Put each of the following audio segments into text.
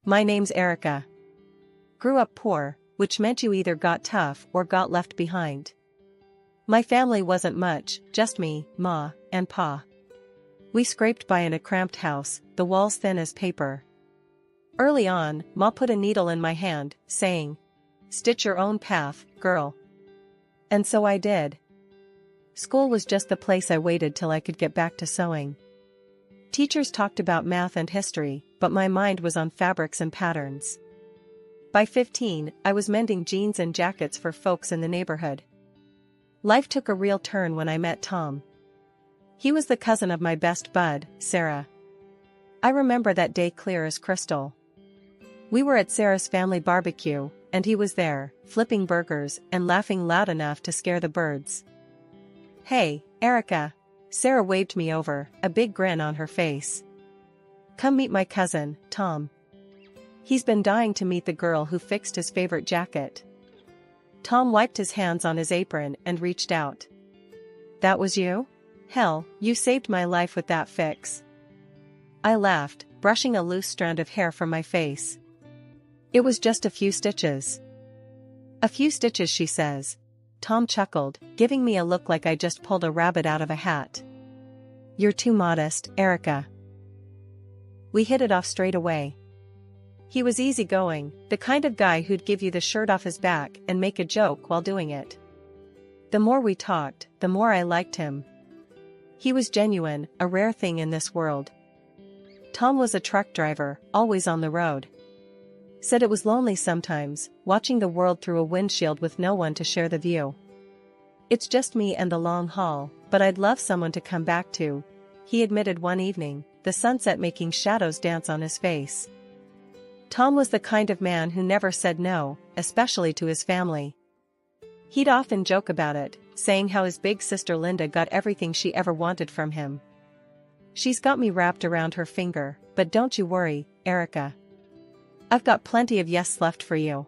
My name's Erica. Grew up poor, which meant you either got tough or got left behind. My family wasn't much, just me, Ma, and Pa. We scraped by in a cramped house, the walls thin as paper. Early on, Ma put a needle in my hand, saying, "Stitch your own path, girl." And so I did. School was just the place I waited till I could get back to sewing. Teachers talked about math and history, but my mind was on fabrics and patterns. By 15, I was mending jeans and jackets for folks in the neighborhood. Life took a real turn when I met Tom. He was the cousin of my best bud, Sarah. I remember that day clear as crystal. We were at Sarah's family barbecue, and he was there, flipping burgers and laughing loud enough to scare the birds. "Hey, Erica." Sarah waved me over, a big grin on her face. "Come meet my cousin, Tom. He's been dying to meet the girl who fixed his favorite jacket." Tom wiped his hands on his apron and reached out. "That was you? Hell, you saved my life with that fix." I laughed, brushing a loose strand of hair from my face. "It was just a few stitches." "A few stitches," she says. Tom chuckled, giving me a look like I just pulled a rabbit out of a hat. "You're too modest, Erica." We hit it off straight away. He was easygoing, the kind of guy who'd give you the shirt off his back and make a joke while doing it. The more we talked, the more I liked him. He was genuine, a rare thing in this world. Tom was a truck driver, always on the road. Said it was lonely sometimes, watching the world through a windshield with no one to share the view. "It's just me and the long haul, but I'd love someone to come back to," he admitted one evening, the sunset making shadows dance on his face. Tom was the kind of man who never said no, especially to his family. He'd often joke about it, saying how his big sister Linda got everything she ever wanted from him. "She's got me wrapped around her finger, but don't you worry, Erica. I've got plenty of yes left for you."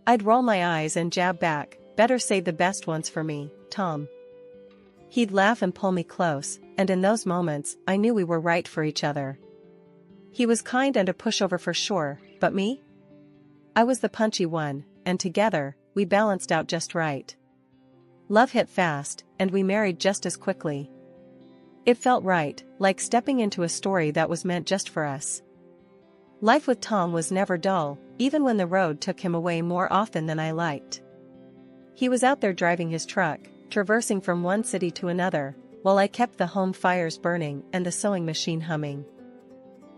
I'd roll my eyes and jab back, "Better save the best ones for me, Tom." He'd laugh and pull me close, and in those moments, I knew we were right for each other. He was kind and a pushover for sure, but me? I was the punchy one, and together, we balanced out just right. Love hit fast, and we married just as quickly. It felt right, like stepping into a story that was meant just for us. Life with Tom was never dull, even when the road took him away more often than I liked. He was out there driving his truck, traversing from one city to another, while I kept the home fires burning and the sewing machine humming.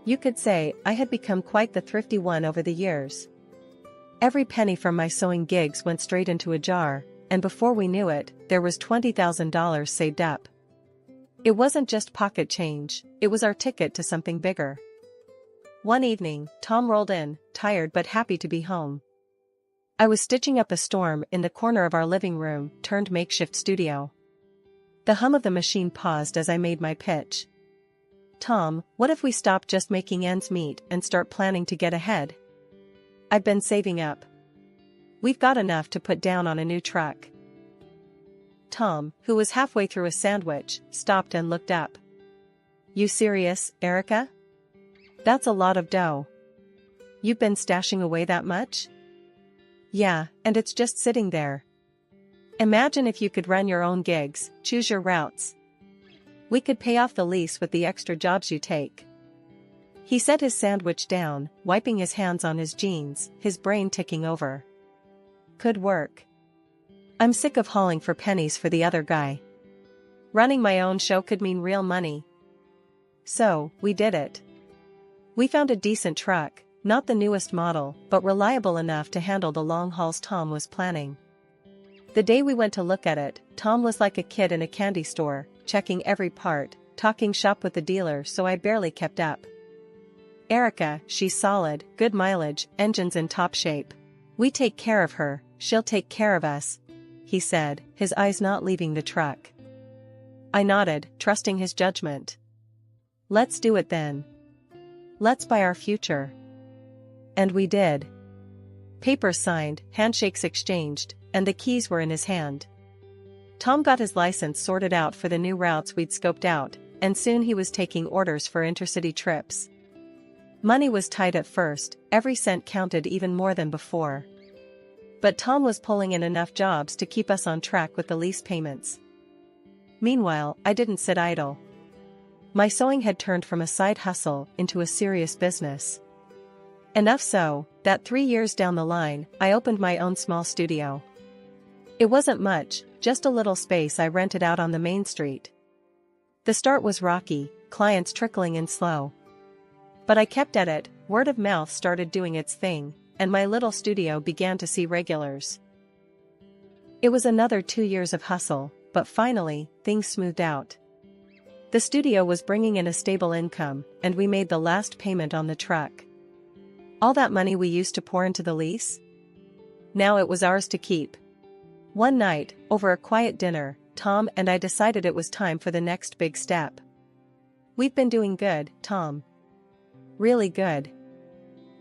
You could say I had become quite the thrifty one over the years. Every penny from my sewing gigs went straight into a jar, and before we knew it, there was $20,000 saved up. It wasn't just pocket change, it was our ticket to something bigger. One evening, Tom rolled in, tired but happy to be home. I was stitching up a storm in the corner of our living room turned makeshift studio. The hum of the machine paused as I made my pitch. "Tom, what if we stop just making ends meet and start planning to get ahead? I've been saving up. We've got enough to put down on a new truck." Tom, who was halfway through a sandwich, stopped and looked up. "You serious, Erica? That's a lot of dough. You've been stashing away that much?" "Yeah, and it's just sitting there. Imagine if you could run your own gigs, choose your routes. We could pay off the lease with the extra jobs you take." He set his sandwich down, wiping his hands on his jeans, his brain ticking over. Could work. I'm sick of hauling for pennies for the other guy. Running my own show could mean real money. So, we did it. We found a decent truck, not the newest model, but reliable enough to handle the long hauls Tom was planning. The day we went to look at it, Tom was like a kid in a candy store, checking every part, talking shop with the dealer so I barely kept up. "Erica, she's solid, good mileage, engines in top shape. We take care of her, she'll take care of us," he said, his eyes not leaving the truck. I nodded, trusting his judgment. "Let's do it then. Let's buy our future." And we did. Papers signed, handshakes exchanged, and the keys were in his hand. Tom got his license sorted out for the new routes we'd scoped out, and soon he was taking orders for intercity trips. Money was tight at first, every cent counted even more than before. But Tom was pulling in enough jobs to keep us on track with the lease payments. Meanwhile, I didn't sit idle. My sewing had turned from a side hustle into a serious business. Enough so, that 3 years down the line, I opened my own small studio. It wasn't much, just a little space I rented out on the main street. The start was rocky, clients trickling in slow. But I kept at it, word of mouth started doing its thing, and my little studio began to see regulars. It was another 2 years of hustle, but finally, things smoothed out. The studio was bringing in a stable income, and we made the last payment on the truck. All that money we used to pour into the lease? Now it was ours to keep. One night, over a quiet dinner, Tom and I decided it was time for the next big step. We've been doing good, Tom. Really good.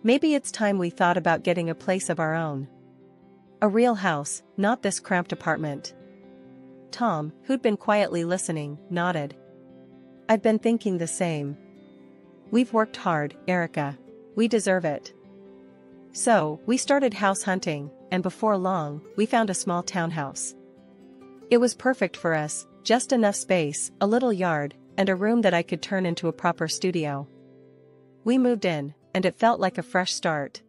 Maybe it's time we thought about getting a place of our own. A real house, not this cramped apartment. Tom, who'd been quietly listening, nodded. I've been thinking the same. We've worked hard, Erica. We deserve it. So, we started house hunting, and before long, we found a small townhouse. It was perfect for us, just enough space, a little yard, and a room that I could turn into a proper studio. We moved in, and it felt like a fresh start.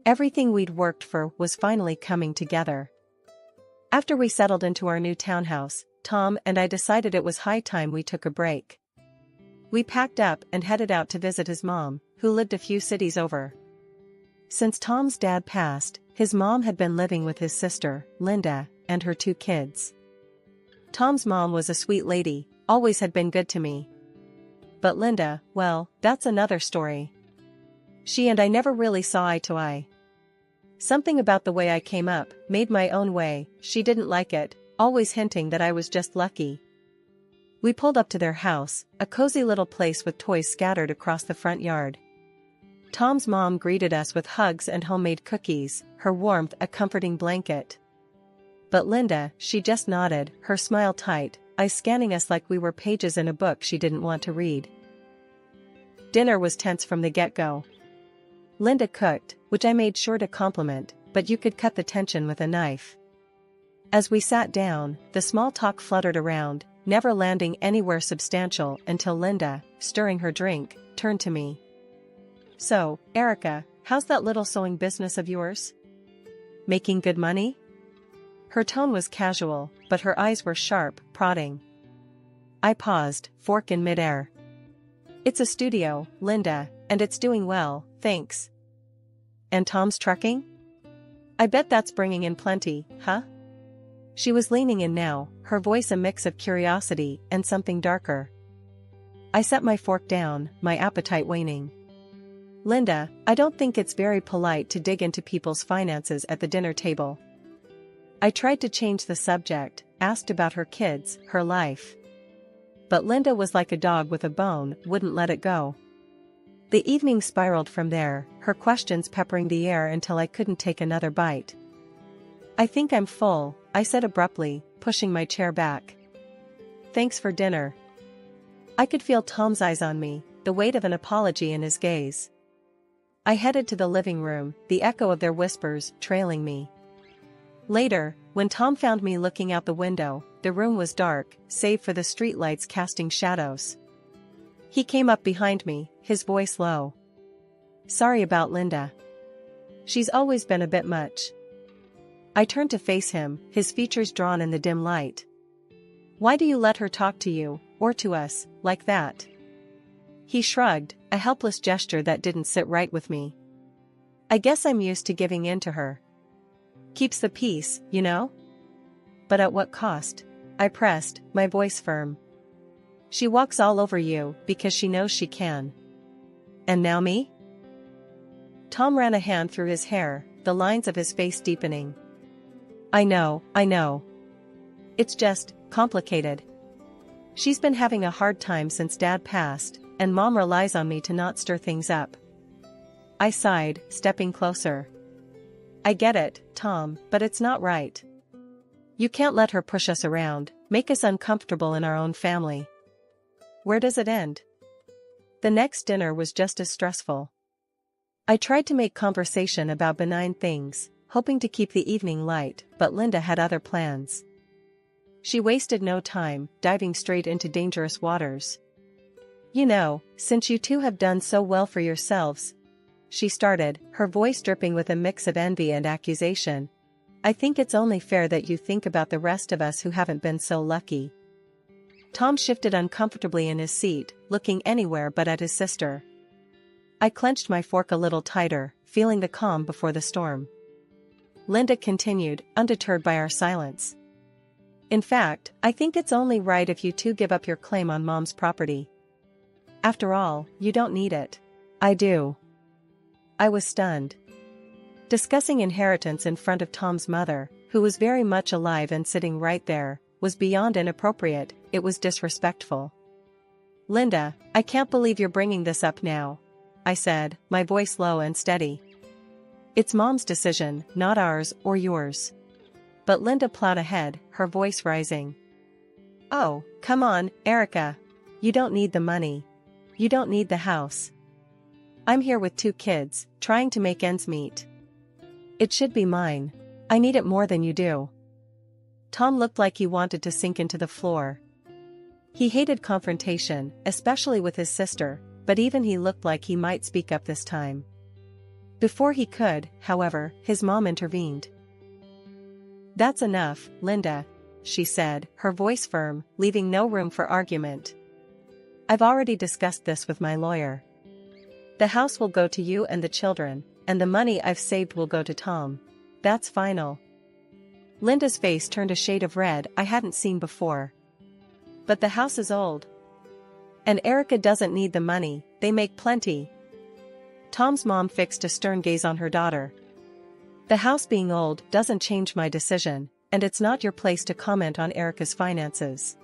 Everything we'd worked for was finally coming together. After we settled into our new townhouse, Tom and I decided it was high time we took a break. We packed up and headed out to visit his mom, who lived a few cities over. Since Tom's dad passed, his mom had been living with his sister, Linda, and her 2 kids. Tom's mom was a sweet lady, always had been good to me. But Linda, well, that's another story. She and I never really saw eye to eye. Something about the way I came up, made my own way, she didn't like it, always hinting that I was just lucky. We pulled up to their house, a cozy little place with toys scattered across the front yard. Tom's mom greeted us with hugs and homemade cookies, her warmth a comforting blanket. But Linda, she just nodded, her smile tight, eyes scanning us like we were pages in a book she didn't want to read. Dinner was tense from the get-go. Linda cooked, which I made sure to compliment, but you could cut the tension with a knife. As we sat down, the small talk fluttered around, never landing anywhere substantial until Linda, stirring her drink, turned to me. So, Erica, how's that little sewing business of yours? Making good money? Her tone was casual, but her eyes were sharp, prodding. I paused, fork in midair. It's a studio, Linda, and it's doing well, thanks. And Tom's trucking? I bet that's bringing in plenty, huh? She was leaning in now, her voice a mix of curiosity and something darker. I set my fork down, my appetite waning. Linda, I don't think it's very polite to dig into people's finances at the dinner table. I tried to change the subject, asked about her kids, her life. But Linda was like a dog with a bone, wouldn't let it go. The evening spiraled from there, her questions peppering the air until I couldn't take another bite. I think I'm full, I said abruptly, pushing my chair back. Thanks for dinner. I could feel Tom's eyes on me, the weight of an apology in his gaze. I headed to the living room, the echo of their whispers trailing me. Later, when Tom found me looking out the window, the room was dark, save for the streetlights casting shadows. He came up behind me, his voice low. Sorry about Linda. She's always been a bit much. I turned to face him, his features drawn in the dim light. Why do you let her talk to you, or to us, like that? He shrugged, a helpless gesture that didn't sit right with me. I guess I'm used to giving in to her. Keeps the peace, you know? But at what cost? I pressed, my voice firm. She walks all over you because she knows she can. And now me? Tom ran a hand through his hair, the lines of his face deepening. I know. It's just complicated. She's been having a hard time since Dad passed, and Mom relies on me to not stir things up. I sighed, stepping closer. I get it, Tom, but it's not right. You can't let her push us around, make us uncomfortable in our own family. Where does it end? The next dinner was just as stressful. I tried to make conversation about benign things, hoping to keep the evening light, but Linda had other plans. She wasted no time, diving straight into dangerous waters. "You know, since you two have done so well for yourselves," she started, her voice dripping with a mix of envy and accusation, "I think it's only fair that you think about the rest of us who haven't been so lucky." Tom shifted uncomfortably in his seat, looking anywhere but at his sister. I clenched my fork a little tighter, feeling the calm before the storm. Linda continued, undeterred by our silence. "In fact, I think it's only right if you two give up your claim on Mom's property. After all, you don't need it." "I do." I was stunned. Discussing inheritance in front of Tom's mother, who was very much alive and sitting right there, was beyond inappropriate, it was disrespectful. "Linda, I can't believe you're bringing this up now," I said, my voice low and steady. "It's Mom's decision, not ours or yours." But Linda plowed ahead, her voice rising. "Oh, come on, Erica. You don't need the money. You don't need the house. I'm here with 2 kids, trying to make ends meet. It should be mine. I need it more than you do." Tom looked like he wanted to sink into the floor. He hated confrontation, especially with his sister, but even he looked like he might speak up this time. Before he could, however, his mom intervened. "That's enough, Linda," she said, her voice firm, leaving no room for argument. "I've already discussed this with my lawyer. The house will go to you and the children, and the money I've saved will go to Tom. That's final." Linda's face turned a shade of red I hadn't seen before. "But the house is old. And Erica doesn't need the money, they make plenty." Tom's mom fixed a stern gaze on her daughter. "The house being old doesn't change my decision, and it's not your place to comment on Erica's finances.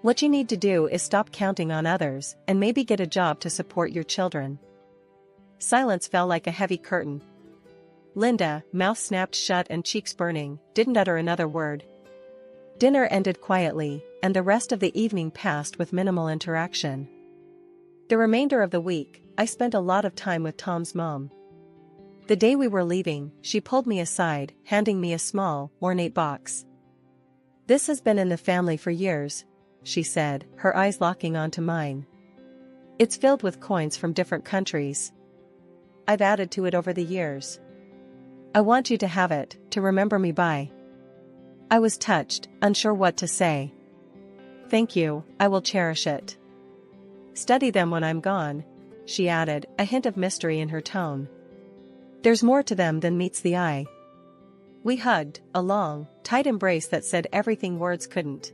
What you need to do is stop counting on others and maybe get a job to support your children." Silence fell like a heavy curtain. Linda, mouth snapped shut and cheeks burning, didn't utter another word. Dinner ended quietly, and the rest of the evening passed with minimal interaction. The remainder of the week, I spent a lot of time with Tom's mom. The day we were leaving, she pulled me aside, handing me a small, ornate box. "This has been in the family for years," she said, her eyes locking onto mine. "It's filled with coins from different countries. I've added to it over the years. I want you to have it, to remember me by." I was touched, unsure what to say. "Thank you, I will cherish it. Study them when I'm gone," she added, a hint of mystery in her tone. "There's more to them than meets the eye." We hugged, a long, tight embrace that said everything words couldn't.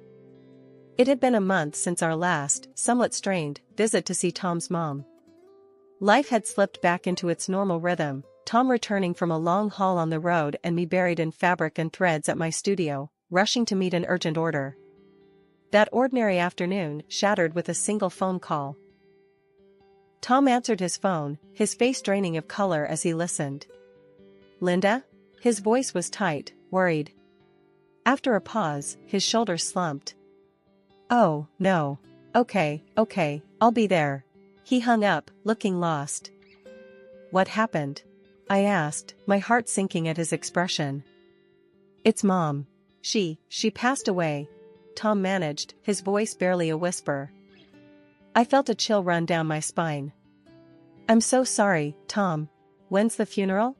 It had been a month since our last, somewhat strained, visit to see Tom's mom. Life had slipped back into its normal rhythm, Tom returning from a long haul on the road and me buried in fabric and threads at my studio, rushing to meet an urgent order. That ordinary afternoon shattered with a single phone call. Tom answered his phone, his face draining of color as he listened. "Linda?" His voice was tight, worried. After a pause, his shoulders slumped. "Oh, no. Okay, I'll be there." He hung up, looking lost. "What happened?" I asked, my heart sinking at his expression. "It's Mom. She passed away," Tom managed, his voice barely a whisper. I felt a chill run down my spine. "I'm so sorry, Tom. When's the funeral?"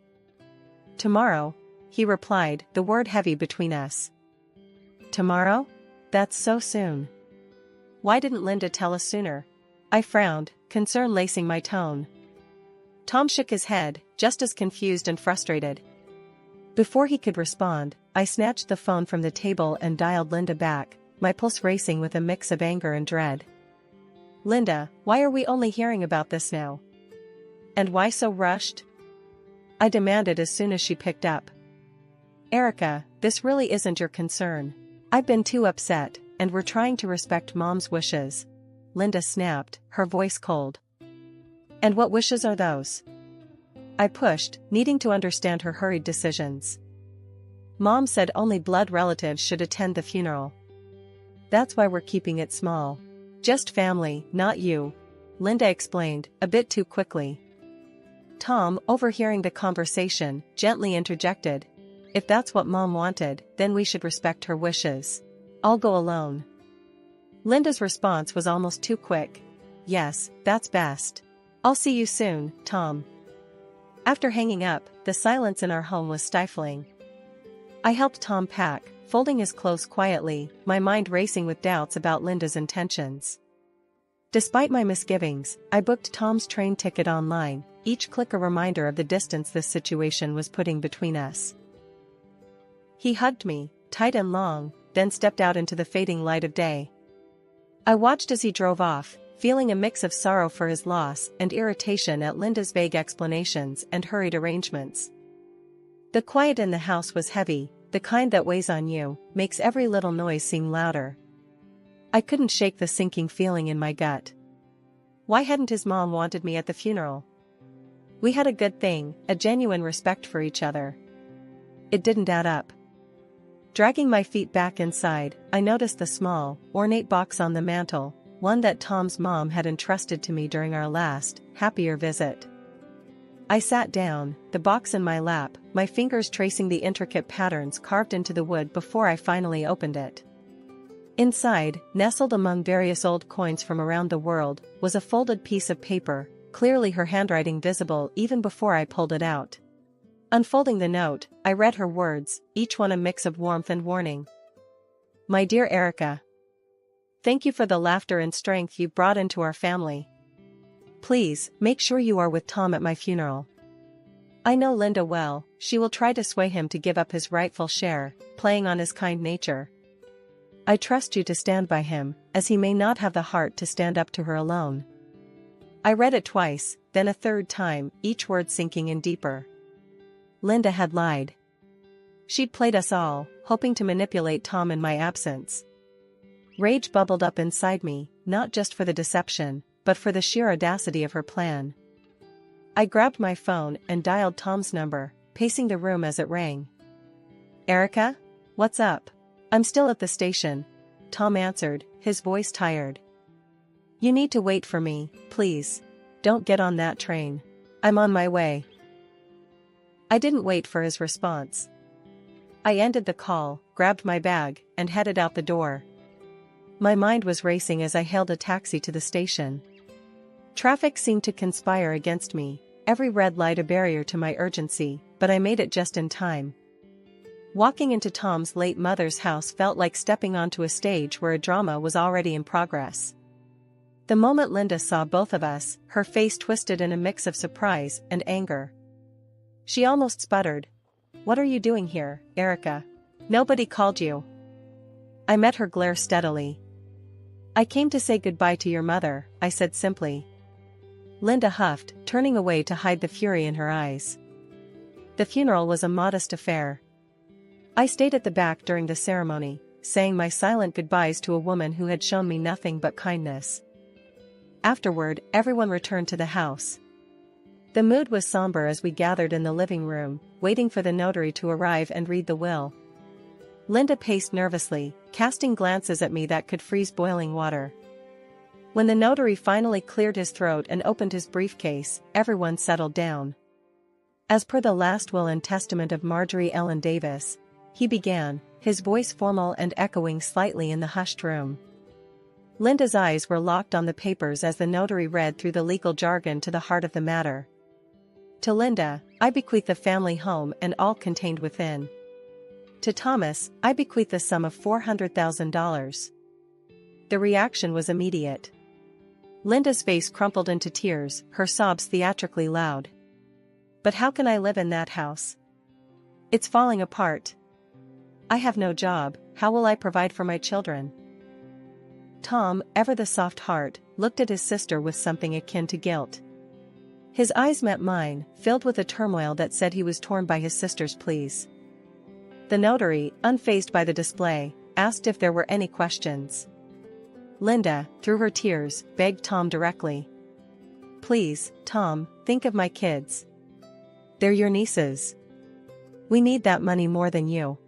"Tomorrow," he replied, the word heavy between us. "Tomorrow? That's so soon. Why didn't Linda tell us sooner?" I frowned, concern lacing my tone. Tom shook his head, just as confused and frustrated. Before he could respond, I snatched the phone from the table and dialed Linda back, my pulse racing with a mix of anger and dread. "Linda, why are we only hearing about this now? And why so rushed?" I demanded as soon as she picked up. "Erica, this really isn't your concern. I've been too upset, and we're trying to respect Mom's wishes," Linda snapped, her voice cold. "And what wishes are those?" I pushed, needing to understand her hurried decisions. "Mom said only blood relatives should attend the funeral. That's why we're keeping it small. Just family, not you." Linda explained, a bit too quickly. Tom, overhearing the conversation, gently interjected. If that's what Mom wanted, then we should respect her wishes. I'll go alone. Linda's response was almost too quick. Yes, that's best. I'll see you soon, Tom. After hanging up, the silence in our home was stifling. I helped Tom pack, folding his clothes quietly, my mind racing with doubts about Linda's intentions. Despite my misgivings, I booked Tom's train ticket online, each click a reminder of the distance this situation was putting between us. He hugged me, tight and long, then stepped out into the fading light of day. I watched as he drove off, feeling a mix of sorrow for his loss and irritation at Linda's vague explanations and hurried arrangements. The quiet in the house was heavy, the kind that weighs on you, makes every little noise seem louder. I couldn't shake the sinking feeling in my gut. Why hadn't his mom wanted me at the funeral? We had a good thing, a genuine respect for each other. It didn't add up. Dragging my feet back inside, I noticed the small, ornate box on the mantel, one that Tom's mom had entrusted to me during our last, happier visit. I sat down, the box in my lap, my fingers tracing the intricate patterns carved into the wood before I finally opened it. Inside, nestled among various old coins from around the world, was a folded piece of paper, clearly her handwriting visible even before I pulled it out. Unfolding the note, I read her words, each one a mix of warmth and warning. My dear Erica. Thank you for the laughter and strength you've brought into our family. Please, make sure you are with Tom at my funeral. I know Linda well, she will try to sway him to give up his rightful share, playing on his kind nature. I trust you to stand by him, as he may not have the heart to stand up to her alone. I read it twice, then a third time, each word sinking in deeper. Linda had lied. She'd played us all, hoping to manipulate Tom in my absence. Rage bubbled up inside me, not just for the deception, but for the sheer audacity of her plan. I grabbed my phone and dialed Tom's number, pacing the room as it rang. Erica? What's up? I'm still at the station, Tom answered, his voice tired. You need to wait for me, please. Don't get on that train. I'm on my way. I didn't wait for his response. I ended the call, grabbed my bag, and headed out the door. My mind was racing as I hailed a taxi to the station. Traffic seemed to conspire against me, every red light a barrier to my urgency, but I made it just in time. Walking into Tom's late mother's house felt like stepping onto a stage where a drama was already in progress. The moment Linda saw both of us, her face twisted in a mix of surprise and anger. She almost sputtered. What are you doing here, Erica? Nobody called you. I met her glare steadily. I came to say goodbye to your mother, I said simply. Linda huffed, turning away to hide the fury in her eyes. The funeral was a modest affair. I stayed at the back during the ceremony, saying my silent goodbyes to a woman who had shown me nothing but kindness. Afterward, everyone returned to the house. The mood was somber as we gathered in the living room, waiting for the notary to arrive and read the will. Linda paced nervously, casting glances at me that could freeze boiling water. When the notary finally cleared his throat and opened his briefcase, everyone settled down. As per the last will and testament of Marjorie Ellen Davis, he began, his voice formal and echoing slightly in the hushed room. Linda's eyes were locked on the papers as the notary read through the legal jargon to the heart of the matter. To Linda, I bequeath the family home and all contained within. To Thomas, I bequeath the sum of $400,000. The reaction was immediate. Linda's face crumpled into tears, her sobs theatrically loud. But how can I live in that house? It's falling apart. I have no job, how will I provide for my children? Tom, ever the soft heart, looked at his sister with something akin to guilt. His eyes met mine, filled with a turmoil that said he was torn by his sister's pleas. The notary, unfazed by the display, asked if there were any questions. Linda, through her tears, begged Tom directly. Please, Tom, think of my kids. They're your nieces. We need that money more than you.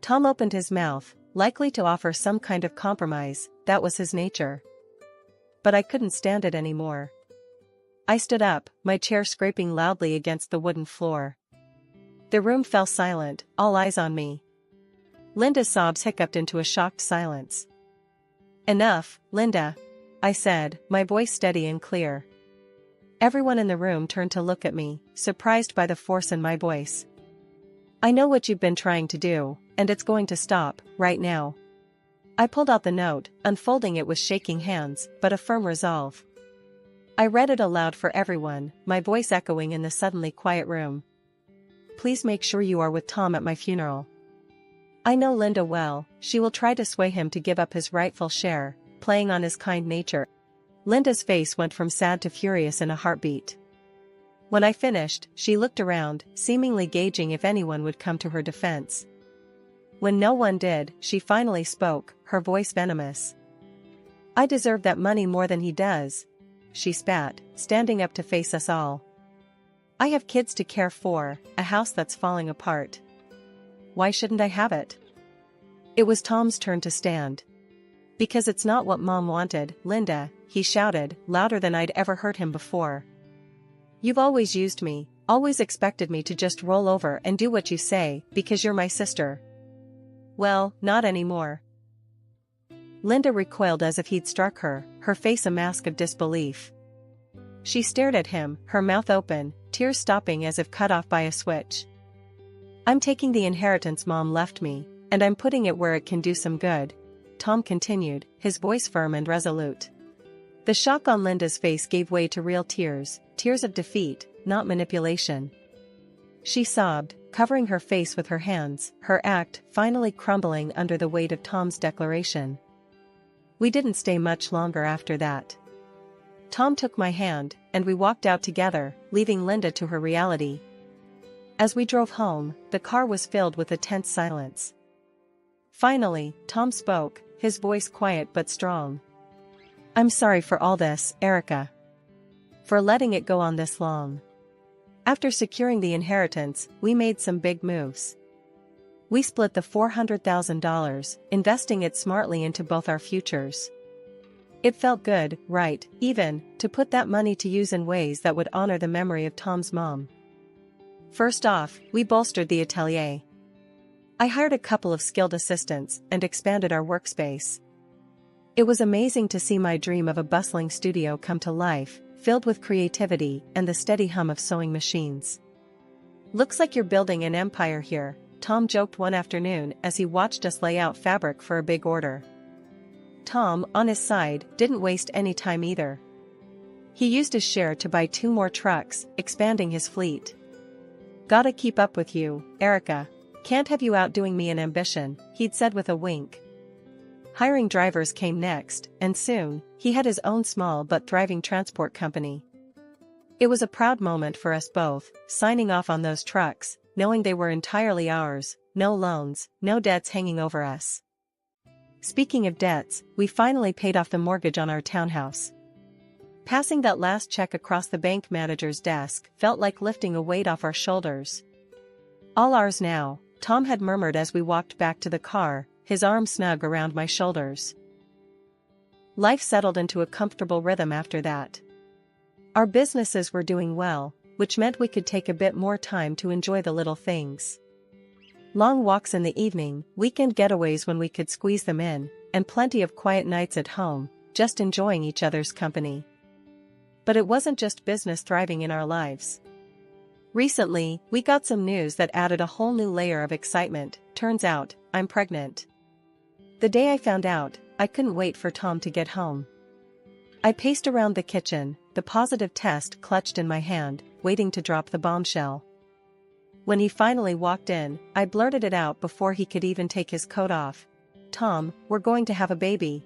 Tom opened his mouth, likely to offer some kind of compromise, that was his nature. but I couldn't stand it anymore. I stood up, my chair scraping loudly against the wooden floor. The room fell silent, all eyes on me. Linda's sobs hiccuped into a shocked silence. "Enough, Linda," I said, my voice steady and clear. Everyone in the room turned to look at me, surprised by the force in my voice. "I know what you've been trying to do, and it's going to stop, right now." I pulled out the note, unfolding it with shaking hands, but a firm resolve. I read it aloud for everyone, my voice echoing in the suddenly quiet room. "Please make sure you are with Tom at my funeral. I know Linda well, she will try to sway him to give up his rightful share, playing on his kind nature." Linda's face went from sad to furious in a heartbeat. When I finished, she looked around, seemingly gauging if anyone would come to her defense. When no one did, she finally spoke, her voice venomous. "I deserve that money more than he does," she spat, standing up to face us all. "I have kids to care for, a house that's falling apart. Why shouldn't I have it?" It was Tom's turn to stand. "Because it's not what Mom wanted, Linda," he shouted, louder than I'd ever heard him before. "You've always used me, always expected me to just roll over and do what you say, because you're my sister. Well, not anymore." Linda recoiled as if he'd struck her, her face a mask of disbelief. She stared at him, her mouth open, tears stopping as if cut off by a switch. "I'm taking the inheritance Mom left me, and I'm putting it where it can do some good," Tom continued, his voice firm and resolute. The shock on Linda's face gave way to real tears, tears of defeat, not manipulation. She sobbed, covering her face with her hands, her act finally crumbling under the weight of Tom's declaration. We didn't stay much longer after that. Tom took my hand, and we walked out together, leaving Linda to her reality. As we drove home, the car was filled with a tense silence. Finally, Tom spoke, his voice quiet but strong. "I'm sorry for all this, Erica. For letting it go on this long. After securing the inheritance, we made some big moves. We split the $400,000, investing it smartly into both our futures. It felt good, right, even, to put that money to use in ways that would honor the memory of Tom's mom. First off, we bolstered the atelier. I hired a couple of skilled assistants and expanded our workspace. It was amazing to see my dream of a bustling studio come to life, filled with creativity and the steady hum of sewing machines. "Looks like you're building an empire here," Tom joked one afternoon as he watched us lay out fabric for a big order. Tom, on his side, didn't waste any time either. He used his share to buy 2 more trucks, expanding his fleet. "Gotta keep up with you, Erica. Can't have you outdoing me in ambition," he'd said with a wink. Hiring drivers came next, and soon, he had his own small but thriving transport company. It was a proud moment for us both, signing off on those trucks, knowing they were entirely ours, no loans, no debts hanging over us. Speaking of debts, we finally paid off the mortgage on our townhouse. Passing that last check across the bank manager's desk felt like lifting a weight off our shoulders. "All ours now," Tom had murmured as we walked back to the car, his arm snug around my shoulders. Life settled into a comfortable rhythm after that. Our businesses were doing well, which meant we could take a bit more time to enjoy the little things. Long walks in the evening, weekend getaways when we could squeeze them in, and plenty of quiet nights at home, just enjoying each other's company. But it wasn't just business thriving in our lives. Recently, we got some news that added a whole new layer of excitement. Turns out, I'm pregnant. The day I found out, I couldn't wait for Tom to get home. I paced around the kitchen, the positive test clutched in my hand, waiting to drop the bombshell. When he finally walked in, I blurted it out before he could even take his coat off. "Tom, we're going to have a baby."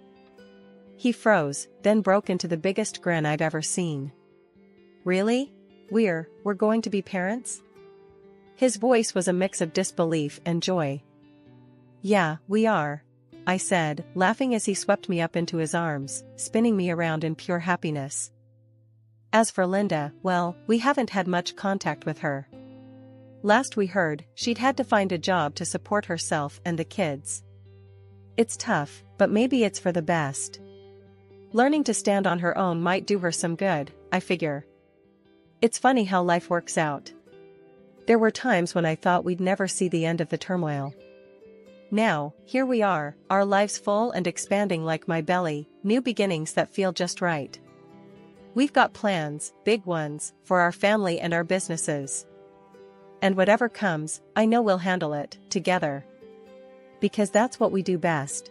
He froze, then broke into the biggest grin I've ever seen. "Really? We're going to be parents?" His voice was a mix of disbelief and joy. "Yeah, we are," I said, laughing as he swept me up into his arms, spinning me around in pure happiness. As for Linda, well, we haven't had much contact with her. Last we heard, she'd had to find a job to support herself and the kids. It's tough, but maybe it's for the best. Learning to stand on her own might do her some good, I figure. It's funny how life works out. There were times when I thought we'd never see the end of the turmoil. Now, here we are, our lives full and expanding like my belly, new beginnings that feel just right. We've got plans, big ones, for our family and our businesses. And whatever comes, I know we'll handle it, together. Because that's what we do best.